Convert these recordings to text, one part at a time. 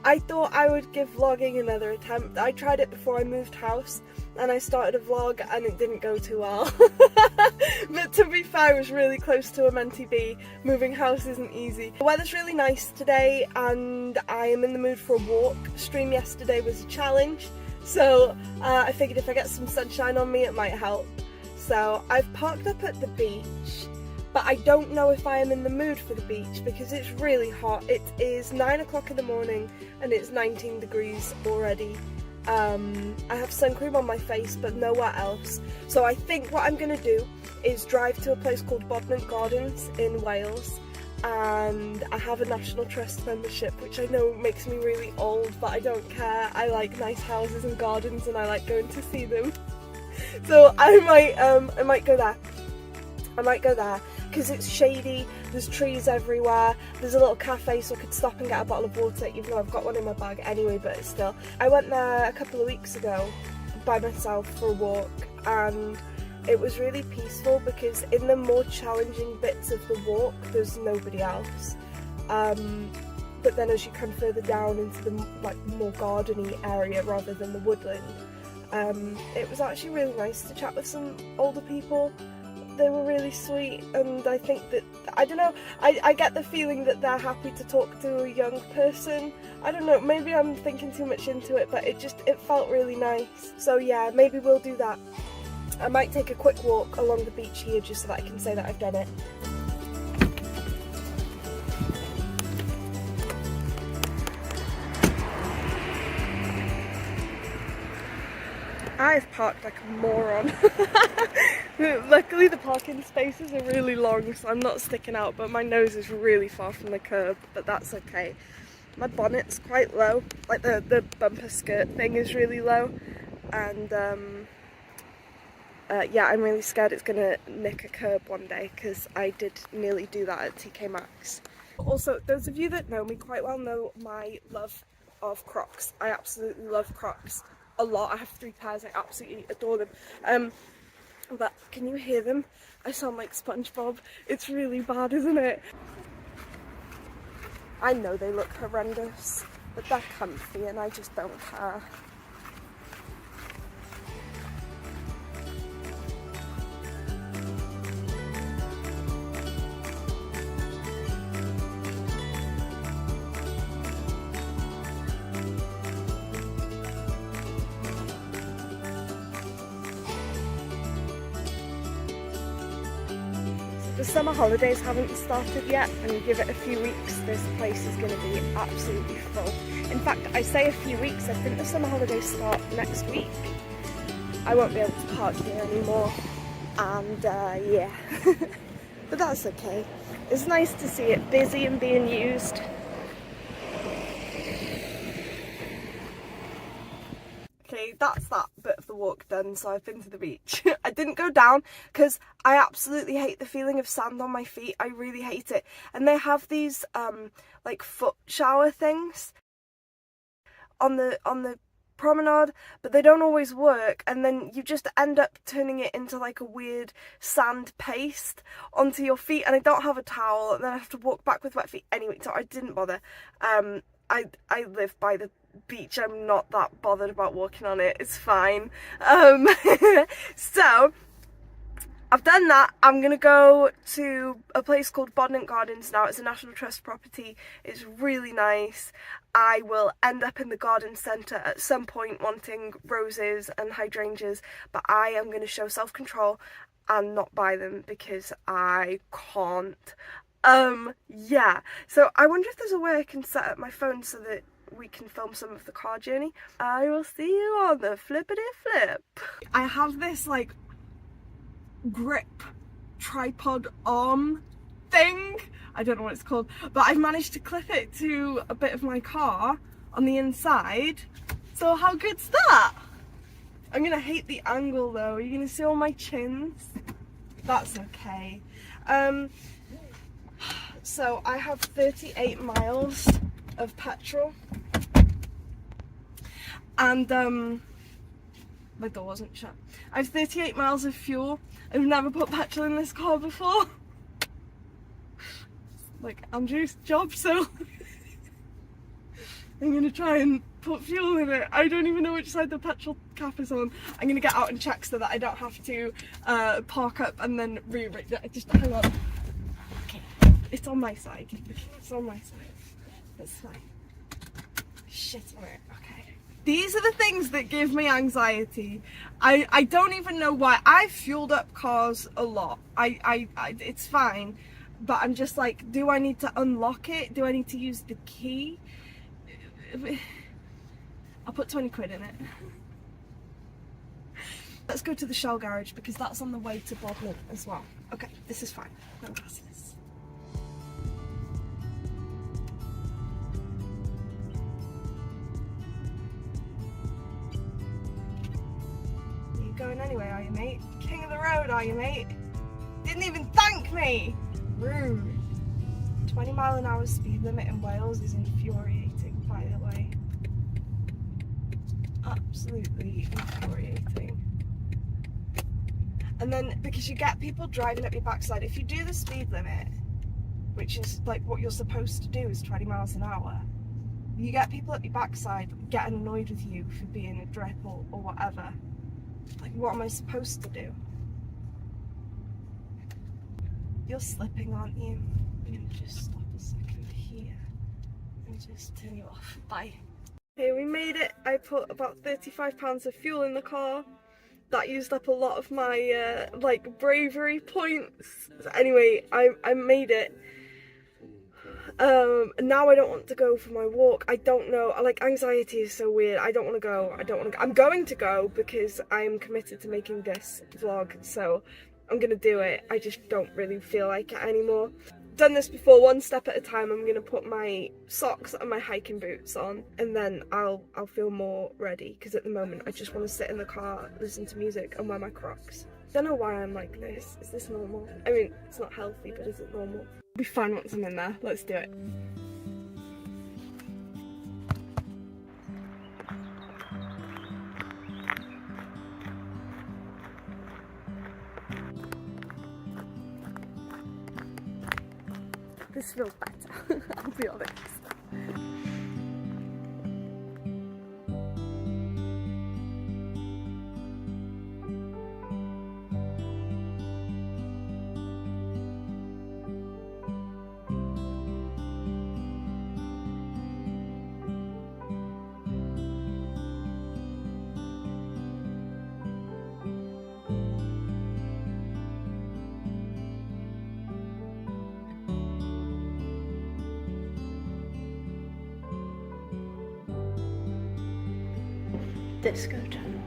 I thought I would give vlogging another attempt. I tried it before I moved house and I started a vlog and it didn't go too well. But to be fair, I was really close to a mentee bee. Moving house isn't easy. The weather's really nice today and I am in the mood for a walk. Stream yesterday was a challenge, so I figured if I get some sunshine on me it might help. So I've parked up at the beach, but I don't know if I am in the mood for the beach because it's really hot. It is 9 o'clock in the morning and it's 19 degrees already. I have sun cream on my face but nowhere else. So I think what I'm going to do is drive to a place called Bodnant Gardens in Wales, and I have a National Trust membership, which I know makes me really old, but I don't care. I like nice houses and gardens and I like going to see them. So I might go there. I might go there because it's shady, there's trees everywhere, there's a little cafe so I could stop and get a bottle of water, even though I've got one in my bag anyway, but still. I went there a couple of weeks ago by myself for a walk and it was really peaceful because in the more challenging bits of the walk there's nobody else. But then as you come further down into the more gardeny area rather than the woodland, it was actually really nice to chat with some older people. They were really sweet, and I think that, I don't know, I get the feeling that they're happy to talk to a young person. I don't know, maybe I'm thinking too much into it, but it felt really nice. So yeah, maybe we'll do that. I might take a quick walk along the beach here just so that I can say that I've done it. I've parked like a moron. Luckily the parking spaces are really long so I'm not sticking out, but my nose is really far from the curb, but that's okay. My bonnet's quite low, like the bumper skirt thing is really low, and yeah, I'm really scared it's gonna nick a curb one day because I did nearly do that at TK Maxx. Also, those of you that know me quite well know my love of Crocs. I absolutely love Crocs a lot. I have 3 pairs, I absolutely adore them. But can you hear them? I sound like SpongeBob. It's really bad, isn't it? I know they look horrendous, but they're comfy and I just don't care. The summer holidays haven't started yet, and you give it a few weeks, this place is going to be absolutely full. In fact, I say a few weeks, I think the summer holidays start next week. I won't be able to park here anymore, and yeah, but that's okay. It's nice to see it busy and being used. Okay, that's that bit of the walk done, so I've been to the beach. I didn't go down because I absolutely hate the feeling of sand on my feet. I really hate it. And they have these like foot shower things on the promenade, but they don't always work, and then you just end up turning it into like a weird sand paste onto your feet, and I don't have a towel, and then I have to walk back with wet feet. Anyway, so I didn't bother. I live by the beach, I'm not that bothered about walking on it, it's fine. So I've done that. I'm gonna go to a place called Bodnant Gardens now. It's a National Trust property, it's really nice. I will end up in the garden centre at some point wanting roses and hydrangeas, but I am going to show self-control and not buy them because I can't. Yeah, so I wonder if there's a way I can set up my phone so that we can film some of the car journey. I will see you on the flippity flip. I have this like grip tripod arm thing, I don't know what it's called, but I've managed to clip it to a bit of my car on the inside. So how good's that? I'm gonna hate the angle though. Are you gonna see all my chins? That's okay. So I have 38 miles of petrol, and my door wasn't shut. I have 38 miles of fuel. I've never put petrol in this car before. Like Andrew's job, so I'm going to try and put fuel in it. I don't even know which side the petrol cap is on. I'm going to get out and check so that I don't have to park up and then reroute it. Just hang on. Okay, it's on my side. It's on my side. That's fine. Shit on it. Okay. These are the things that give me anxiety. I don't even know why. I've fueled up cars a lot. It's fine. But I'm just like, do I need to unlock it? Do I need to use the key? I'll put 20 quid in it. Let's go to the Shell garage because that's on the way to Bodnant as well. Okay, this is fine. No glasses. You going anyway, are you, mate? King of the road, are you, mate? Didn't even thank me! Rude. 20-mile-an-hour speed limit in Wales is infuriating, by the way. Absolutely infuriating. And then, because you get people driving up your backside, if you do the speed limit, which is like what you're supposed to do is 20 miles an hour, you get people up your backside getting annoyed with you for being a drip or whatever. Like, what am I supposed to do? You're slipping, aren't you? I'm gonna just stop a second here and just turn you off. Bye. Okay, we made it. I put about £35 of fuel in the car. That used up a lot of my like bravery points. Anyway, I made it. Now I don't want to go for my walk. I don't know. Like, anxiety is so weird. I don't want to go. I'm going to go because I'm committed to making this vlog. So I'm gonna do it. I just don't really feel like it anymore. Done this before, one step at a time. I'm gonna put my socks and my hiking boots on, and then I'll feel more ready, because at the moment I just want to sit in the car, listen to music and wear my Crocs. Don't know why I'm like this. Is this normal? I mean, it's not healthy, but is it normal? I'll be fine once I'm in there. Let's do it. This feels better, I'll be honest. Disco tunnel.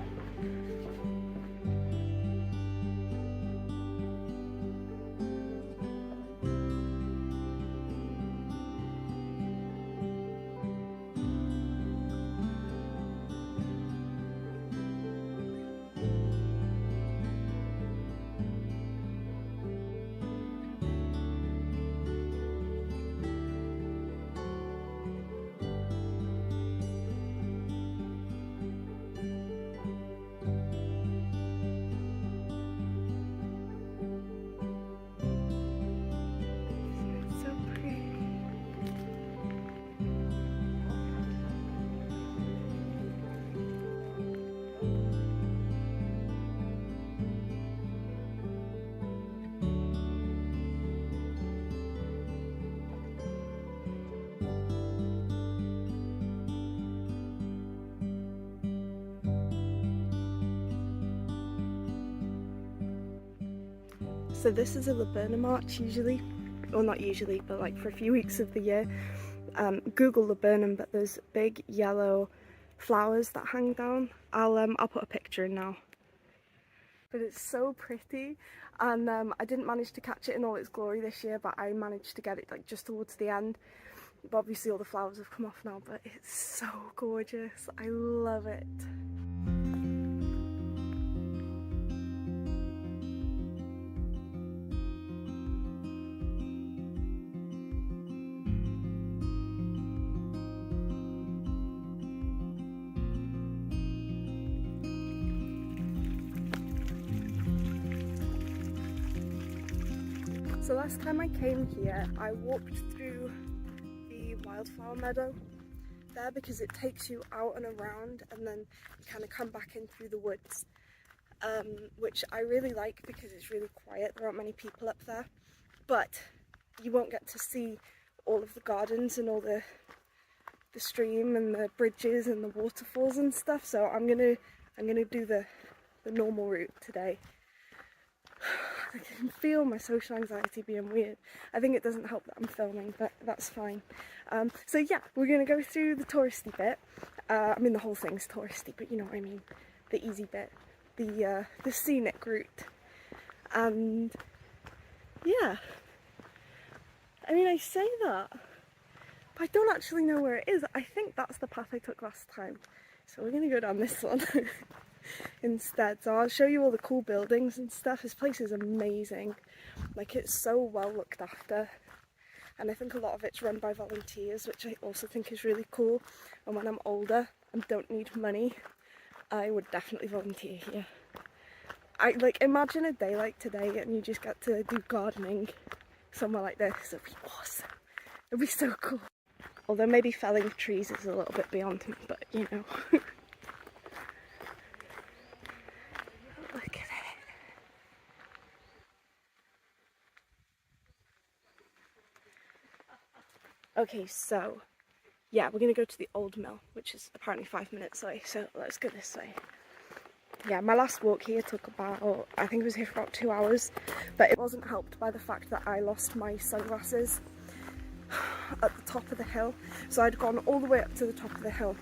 So this is a laburnum arch usually, or not usually, but like for a few weeks of the year. Google laburnum, but there's big yellow flowers that hang down. I'll put a picture in now. But it's so pretty, and I didn't manage to catch it in all its glory this year, but I managed to get it like just towards the end. But obviously all the flowers have come off now, but it's so gorgeous. I love it. So last time I came here, I walked through the wildflower meadow, there because it takes you out and around, and then you kind of come back in through the woods, which I really like because it's really quiet. There aren't many people up there, but you won't get to see all of the gardens and all the stream and the bridges and the waterfalls and stuff. So I'm gonna do the normal route today. I can feel my social anxiety being weird. I think it doesn't help that I'm filming, but that's fine. So yeah, we're gonna go through the touristy bit. I mean, the whole thing's touristy, but you know what I mean. The easy bit, the scenic route, and yeah. I mean, I say that, but I don't actually know where it is. I think that's the path I took last time. So we're gonna go down this one instead. So I'll show you all the cool buildings and stuff. This place is amazing. Like, it's so well looked after. And I think a lot of it's run by volunteers, which I also think is really cool. And when I'm older and don't need money, I would definitely volunteer here. Like, imagine a day like today and you just get to do gardening somewhere like this. It'd be awesome. It'd be so cool. Although maybe felling trees is a little bit beyond me, but you know. Look at it. Okay, so yeah, we're gonna go to the old mill, which is apparently 5 minutes away, so let's go this way. Yeah, my last walk here took about, I think I was here for about 2 hours, but it wasn't helped by the fact that I lost my sunglasses at the top of the hill. So I'd gone all the way up to the top of the hill,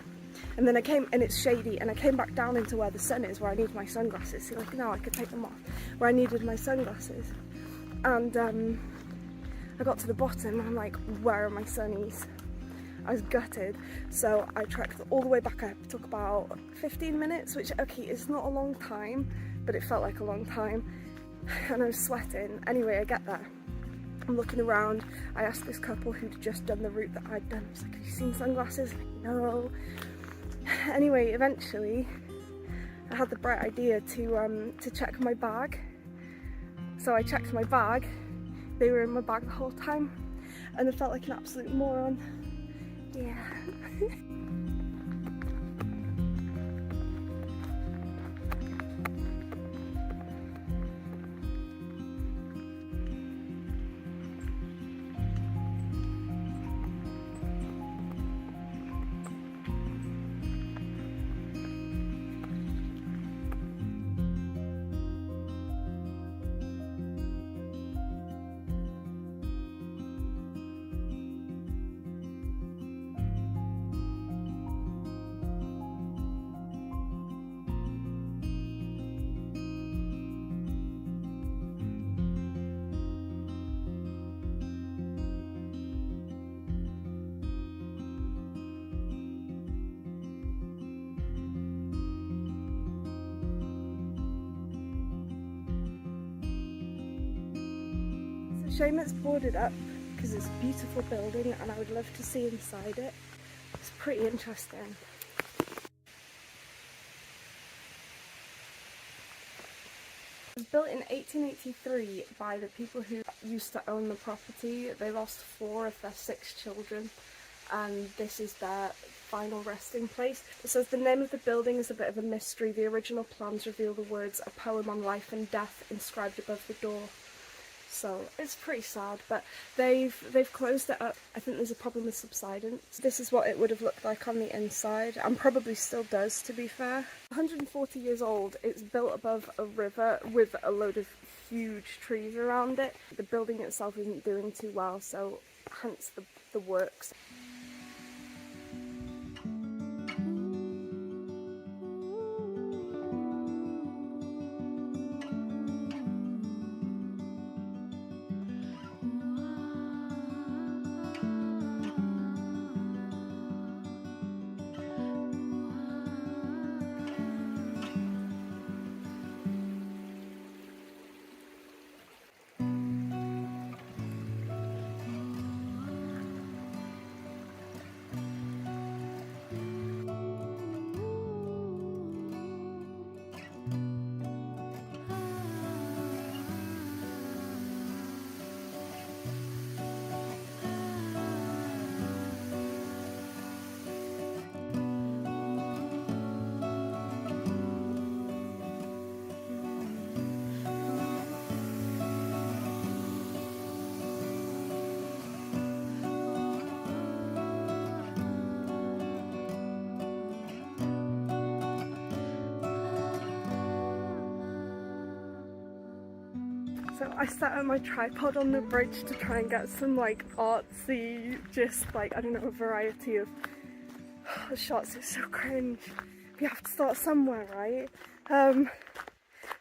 and then I came, and it's shady, and I came back down into where the sun is, where I need my sunglasses. So like, now I could take them off, where I needed my sunglasses. And I got to the bottom, and I'm like, where are my sunnies? I was gutted, so I trekked all the way back up. It took about 15 minutes, which, okay, it's not a long time, but it felt like a long time, and I was sweating. Anyway, I get there. I'm looking around. I asked this couple who'd just done the route that I'd done. I was like, have you seen sunglasses? Like, no. Anyway, eventually, I had the bright idea to check my bag. So I checked my bag. They were in my bag the whole time, and I felt like an absolute moron. Yeah. Shame it's boarded up because it's a beautiful building and I would love to see inside it. It's pretty interesting. It was built in 1883 by the people who used to own the property. They lost 4 of their 6 children, and this is their final resting place. It says the name of the building is a bit of a mystery. The original plans reveal the words "A poem on life and death" inscribed above the door. So it's pretty sad, but they've closed it up. I think there's a problem with subsidence. This is what it would have looked like on the inside, and probably still does, to be fair. 140 years old, it's built above a river with a load of huge trees around it. The building itself isn't doing too well, so hence the works. So I sat on my tripod on the bridge to try and get some like artsy, just like, I don't know, a variety of shots. It's so cringe. You have to start somewhere, right?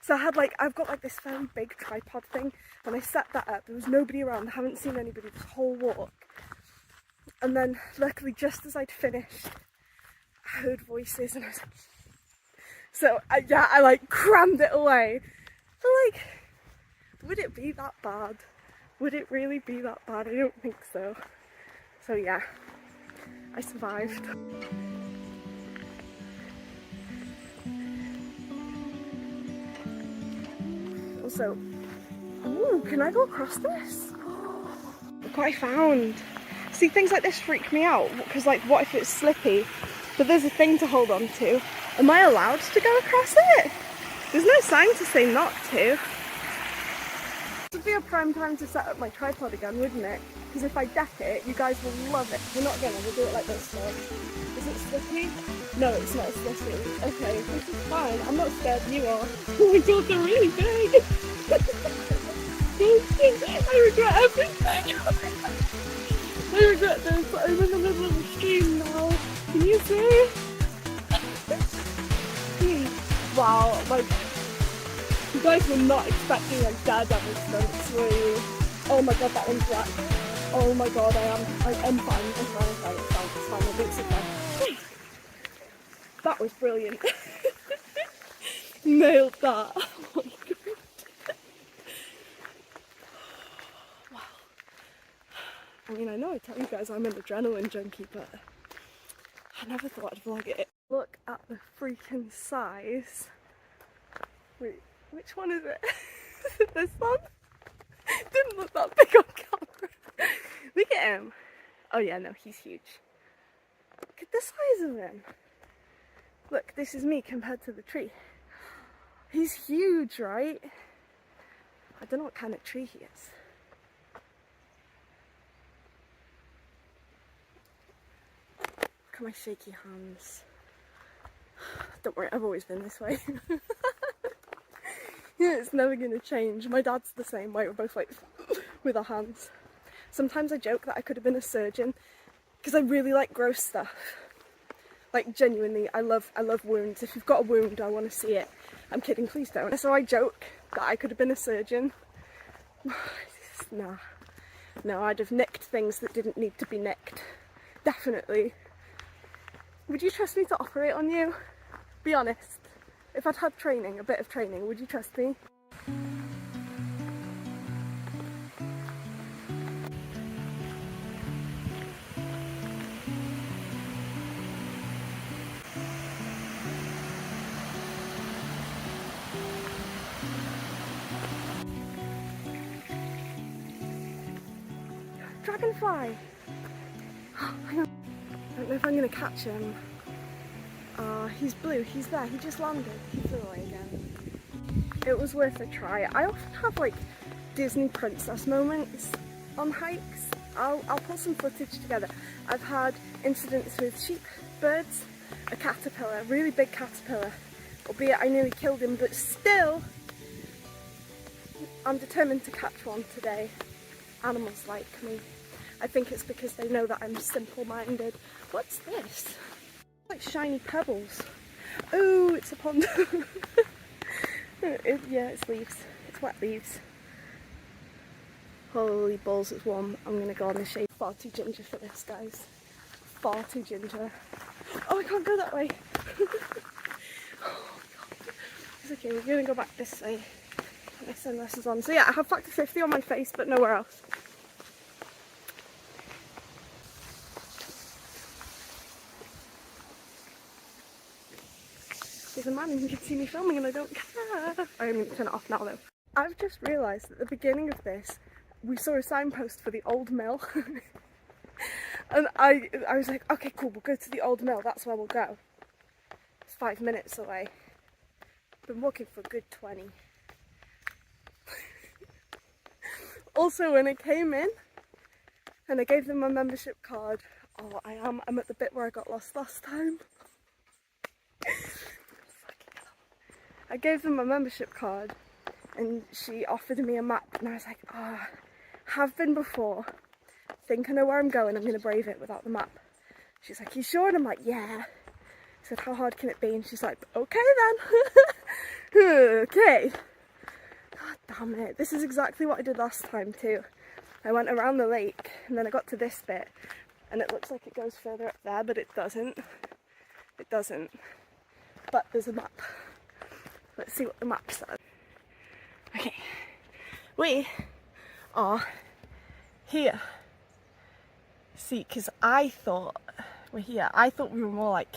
So I've got like this very big tripod thing, and I set that up. There was nobody around. I haven't seen anybody this whole walk. And then luckily just as I'd finished, I heard voices and I was like, so I like crammed it away. But like, would it be that bad? Would it really be that bad? I don't think so. So yeah, I survived. Also, ooh, can I go across this? Look what I found. See, things like this freak me out, because like, what if it's slippy? But there's a thing to hold on to. Am I allowed to go across it? There's no sign to say not to. This would be a prime time to set up my tripod again, wouldn't it? Because if I deck it, you guys will love it. We're not gonna, we'll do it like this though. Is it slippy? No, it's not slippy. Okay, this is fine. I'm not scared, you are. Oh my god, they're really big! I regret everything! I regret this. I'm in the middle of the stream now. Can you see? Wow, like, you guys were not expecting like daredevil stunts, were you? Oh my god, that one's black. Oh my god, I'm fine. I'm fine. It's fine. I think it's okay. That was brilliant. Nailed that. Oh my god. Wow. I mean, I know I tell you guys I'm an adrenaline junkie, but I never thought I'd vlog it. Look at the freaking size. Wait, which one is it? Is it this one? Didn't look that big on camera. Look at him. Oh yeah, no, he's huge. Look at the size of him. Look, this is me compared to the tree. He's huge, right? I don't know what kind of tree he is. Look at my shaky hands. Don't worry, I've always been this way. Yeah, it's never gonna change. My dad's the same way, we're both like with our hands. Sometimes I joke that I could have been a surgeon because I really like gross stuff. Like genuinely, I love wounds. If you've got a wound, I want to see it. I'm kidding, please don't. So I joke that I could have been a surgeon. Nah. No, I'd have nicked things that didn't need to be nicked. Definitely. Would you trust me to operate on you? Be honest. If I'd had training, a bit of training, would you trust me? Dragonfly! I don't know if I'm going to catch him. He's blue, he's there, he just landed. He flew away again. It was worth a try. I often have like Disney princess moments on hikes. I'll pull some footage together. I've had incidents with sheep, birds, a caterpillar, a really big caterpillar. Albeit I nearly killed him, but still, I'm determined to catch one today. Animals like me. I think it's because they know that I'm simple-minded. What's this? Like shiny pebbles. Oh, it's a pond. Yeah, it's leaves. It's wet leaves. Holy balls, it's warm. I'm gonna go on the shade. Far too ginger for this, guys. Far too ginger. Oh, I can't go that way. Oh god. It's okay, we're gonna go back this way. Put my sunglasses on. So yeah, I have factor 50 on my face, but nowhere else. There's a man who can see me filming and I don't care. I'm going to turn it off now though. I've just realised at the beginning of this, we saw a signpost for the old mill. And I was like, okay cool, we'll go to the old mill, that's where we'll go. It's 5 minutes away. Been walking for a good 20. Also when I came in, and I gave them my membership card, oh I'm at the bit where I got lost last time. I gave them my membership card and she offered me a map, and I was like, oh, have been before, think I know where I'm going, I'm going to brave it without the map. She's like, you sure? And I'm like, yeah. I said, how hard can it be? And she's like, okay then. Okay. God damn it. This is exactly what I did last time too. I went around the lake and then I got to this bit and it looks like it goes further up there, but it doesn't. It doesn't. But there's a map. Let's see what the map says. Okay. We are here. See, because I thought we're here. I thought we were more like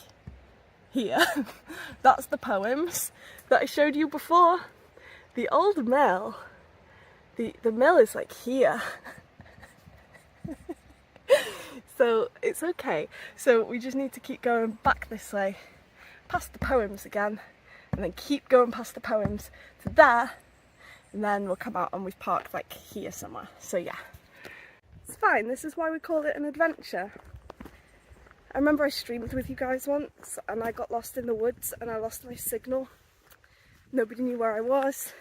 here. That's the poems that I showed you before. The old mill, the mill is like here. So it's okay. So we just need to keep going back this way, past the poems again, and then keep going past the poems to there, and then we'll come out and we've parked like here somewhere. So yeah. It's fine, this is why we call it an adventure. I remember I streamed with you guys once and I got lost in the woods and I lost my signal. Nobody knew where I was.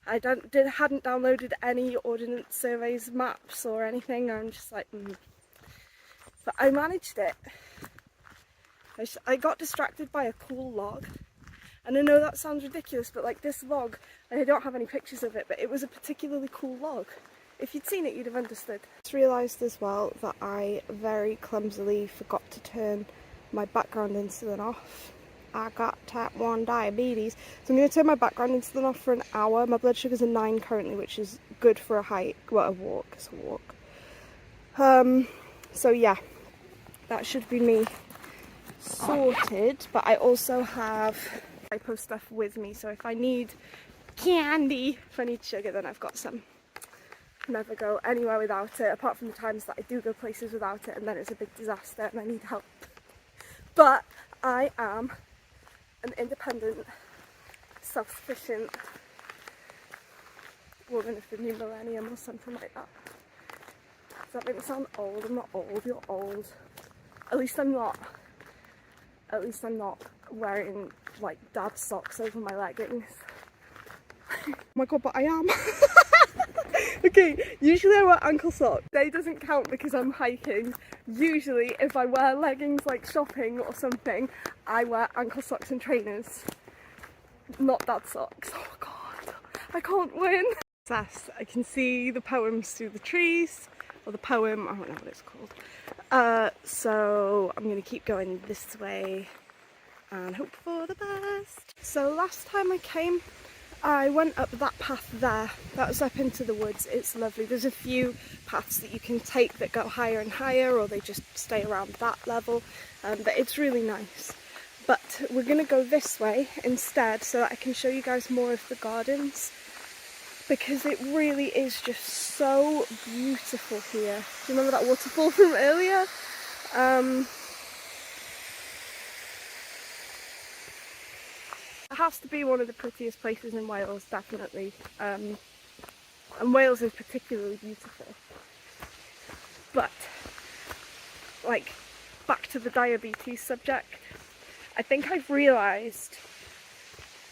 I hadn't downloaded any Ordnance Survey's maps or anything. I'm just like, But I managed it. I got distracted by a cool log. And I know that sounds ridiculous, but like this log, I don't have any pictures of it, but it was a particularly cool log. If you'd seen it, you'd have understood. I just realised as well that I very clumsily forgot to turn my background incident off. I got type 1 diabetes. So I'm going to turn my background incident off for an hour. My blood sugar's a 9 currently, which is good for a hike, well, a walk, it's a walk. So yeah, that should be me sorted, but I also have hypo stuff with me, so if I need candy, if I need sugar, then I've got some. Never go anywhere without it, apart from the times that I do go places without it and then it's a big disaster and I need help. But I am an independent, self-sufficient woman of the new millennium or something like that. Does that make me sound old? I'm not old, you're old. At least I'm not wearing like dad socks over my leggings. Oh my god, but I am. Okay, usually I wear ankle socks. Today doesn't count because I'm hiking. Usually if I wear leggings like shopping or something, I wear ankle socks and trainers. Not dad socks. Oh god, I can't win. I can see the poems through the trees, or the poem, I don't know what it's called. So I'm going to keep going this way and hope for the best. So last time I came, I went up that path there, that was up into the woods. It's lovely. There's a few paths that you can take that go higher and higher, or they just stay around that level, but it's really nice. But we're going to go this way instead so that I can show you guys more of the gardens, because it really is just so beautiful here. Do you remember that waterfall from earlier? It has to be one of the prettiest places in Wales, definitely. And Wales is particularly beautiful. But, like, back to the diabetes subject, I think I've realised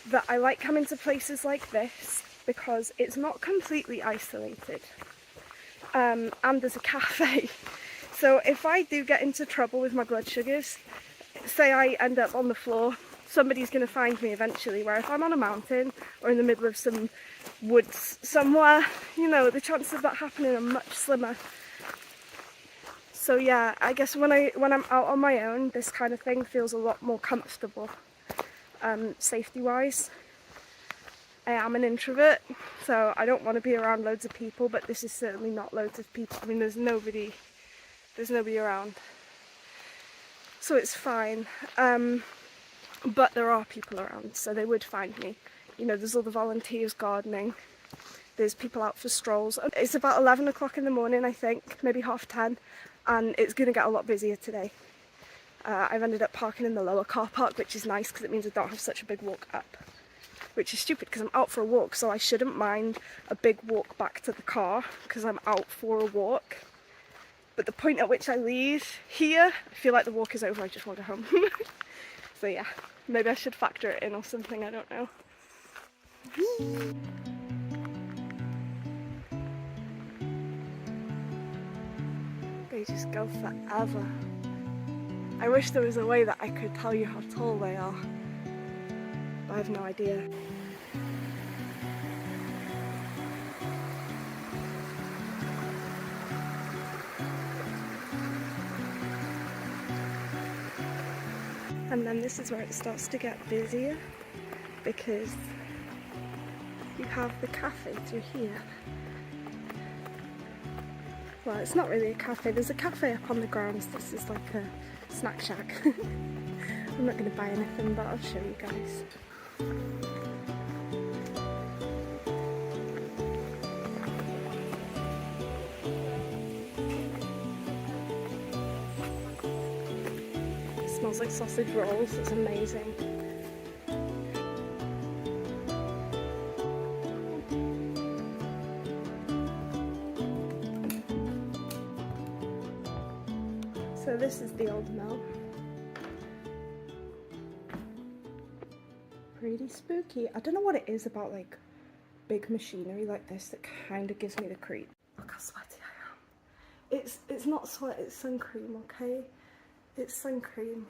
that I like coming to places like this because it's not completely isolated. And there's a cafe. So if I do get into trouble with my blood sugars, say I end up on the floor, somebody's going to find me eventually, where if I'm on a mountain or in the middle of some woods somewhere, you know, the chances of that happening are much slimmer. So yeah, I guess when I'm out on my own, this kind of thing feels a lot more comfortable, safety wise. I am an introvert, so I don't want to be around loads of people, but this is certainly not loads of people. I mean, there's nobody around, so it's fine. But there are people around, so they would find me. You know, there's all the volunteers gardening, there's people out for strolls. It's about 11 o'clock in the morning, I think, maybe 10:30, and it's going to get a lot busier today. I've ended up parking in the lower car park, which is nice because it means I don't have such a big walk up. Which is stupid because I'm out for a walk, so I shouldn't mind a big walk back to the car because I'm out for a walk. But the point at which I leave here, I feel like the walk is over, I just want to go home. So yeah, maybe I should factor it in or something, I don't know. They just go forever. I wish there was a way that I could tell you how tall they are, but I have no idea. And then this is where it starts to get busier, because you have the cafe through here. Well, it's not really a cafe, there's a cafe up on the grounds. This is like a snack shack. I'm not going to buy anything, but I'll show you guys. It smells like sausage rolls, it's amazing. So this is the old mill. Pretty spooky. I don't know what it is about like big machinery like this that kind of gives me the creep. Look how sweaty I am. It's not sweat, it's sun cream, okay? It's sun cream.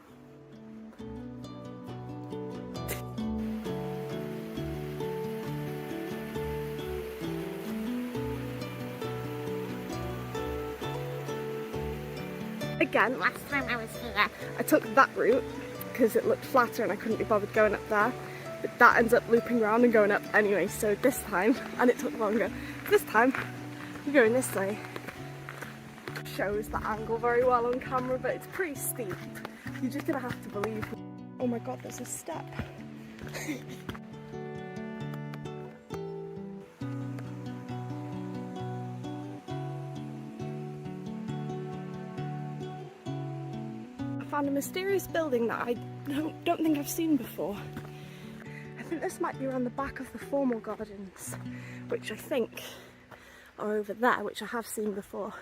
Again, last time I was here, I took that route because it looked flatter and I couldn't be bothered going up there. But that ends up looping around and going up anyway, so this time, and it took longer, this time I'm going this way. Shows the angle very well on camera, but it's pretty steep. You're just gonna have to believe me. Oh my god, there's a step. I found a mysterious building that I don't think I've seen before. I think this might be around the back of the formal gardens, which I think are over there, which I have seen before.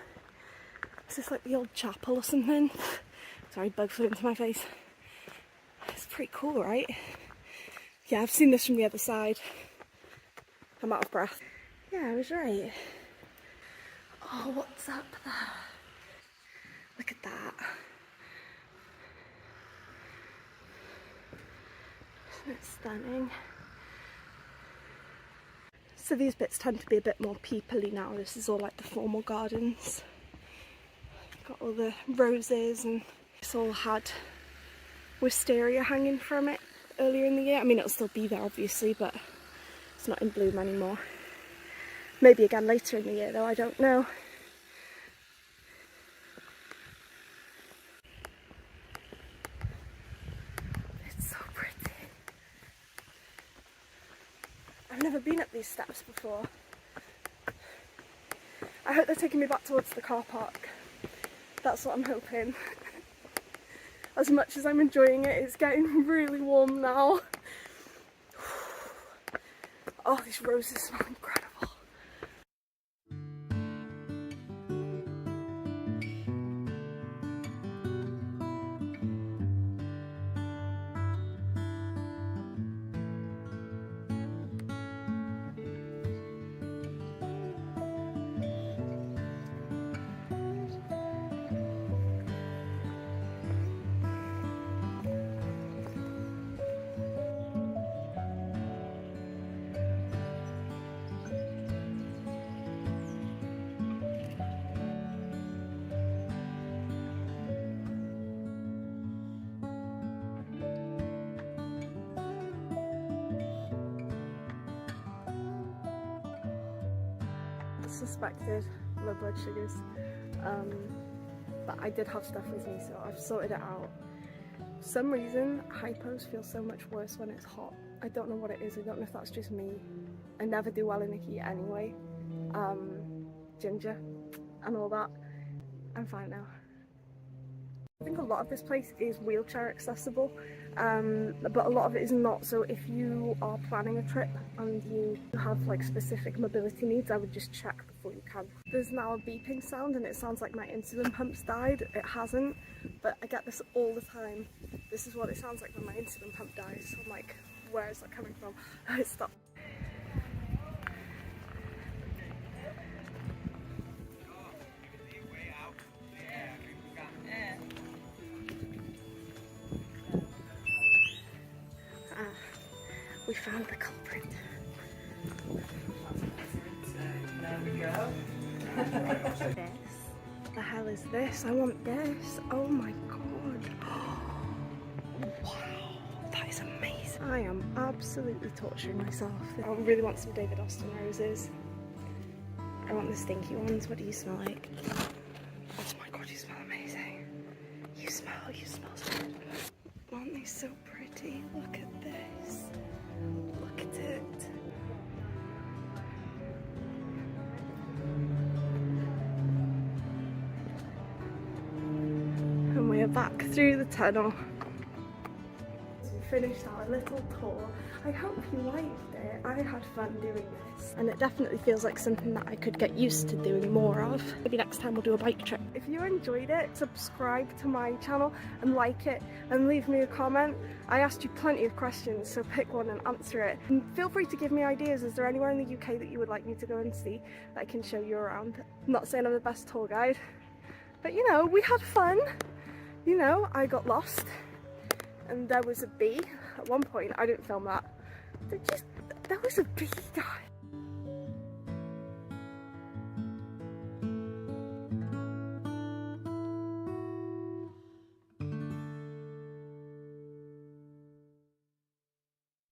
Is this like the old chapel or something? Sorry, bug flew into my face. It's pretty cool, right? Yeah, I've seen this from the other side. I'm out of breath. Yeah, I was right. Oh, what's up there? Look at that. Isn't it stunning? So these bits tend to be a bit more peoply now. This is all like the formal gardens. Got all the roses, and it's all had wisteria hanging from it earlier in the year. I mean, it'll still be there obviously, but it's not in bloom anymore. Maybe again later in the year though, I don't know. It's so pretty. I've never been up these steps before. I hope they're taking me back towards the car park. That's what I'm hoping. As much as I'm enjoying it, it's getting really warm now. Oh, these roses smell incredible. Suspected low blood sugars, but I did have stuff with me, so I've sorted it out. For some reason, hypos feel so much worse when it's hot. I don't know what it is. I don't know if that's just me. I never do well in the heat anyway. Ginger and all that. I'm fine now. I think a lot of this place is wheelchair accessible, but a lot of it is not. So if you are planning a trip and you have like specific mobility needs, I would just check before you can. There's now a beeping sound and it sounds like my insulin pump's died. It hasn't, but I get this all the time. This is what it sounds like when my insulin pump dies. So I'm like, where is that coming from? It stopped. We found the culprit. There we go. This. The hell is this? I want this. Oh my god. Wow, that is amazing. I am absolutely torturing myself. I really want some David Austin roses. I want the stinky ones. What do you smell like? Oh my god, you smell amazing. You smell so good. Aren't they so pretty? Look at this. Look at it. And we are back through the tunnel. We finished our little tour. I hope you liked it. I had fun doing this, and it definitely feels like something that I could get used to doing more of. Maybe next time we'll do a bike trip. If you enjoyed it, subscribe to my channel and like it and leave me a comment. I asked you plenty of questions, so pick one and answer it. And feel free to give me ideas. Is there anywhere in the UK that you would like me to go and see that I can show you around? I'm not saying I'm the best tour guide, but you know, we had fun. You know, I got lost and there was a bee. At one point, I didn't film that. There was a bee, guys.